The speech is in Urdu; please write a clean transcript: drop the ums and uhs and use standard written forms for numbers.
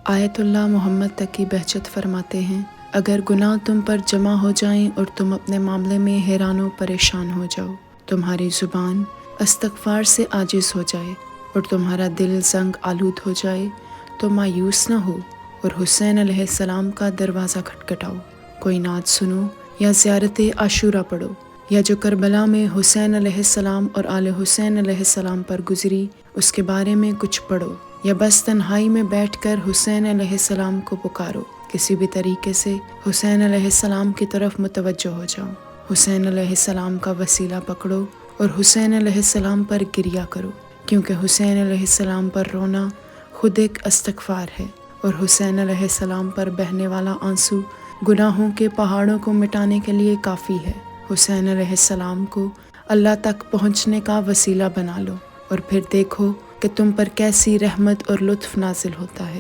آیت اللہ محمد تقی بہجت فرماتے ہیں، اگر گناہ تم پر جمع ہو جائیں اور تم اپنے معاملے میں حیران و پریشان ہو جاؤ، تمہاری زبان استغفار سے عاجز ہو جائے اور تمہارا دل زنگ آلود ہو جائے تو مایوس نہ ہو اور حسین علیہ السلام کا دروازہ کھٹکھٹاؤ، کوئی نعت سنو یا زیارت عاشورہ پڑھو، یا جو کربلا میں حسین علیہ السلام اور آل حسین علیہ السلام پر گزری اس کے بارے میں کچھ پڑھو، یا بس تنہائی میں بیٹھ کر حسین علیہ السلام کو پکارو، کسی بھی طریقے سے حسین علیہ السلام کی طرف متوجہ ہو جاؤ، حسین علیہ السلام کا وسیلہ پکڑو اور حسین علیہ السلام پر گریہ کرو، کیونکہ حسین علیہ السلام پر رونا خود ایک استغفار ہے، اور حسین علیہ السلام پر بہنے والا آنسو گناہوں کے پہاڑوں کو مٹانے کے لیے کافی ہے۔ حسین علیہ السلام کو اللہ تک پہنچنے کا وسیلہ بنا لو اور پھر دیکھو کہ تم پر کیسی رحمت اور لطف نازل ہوتا ہے۔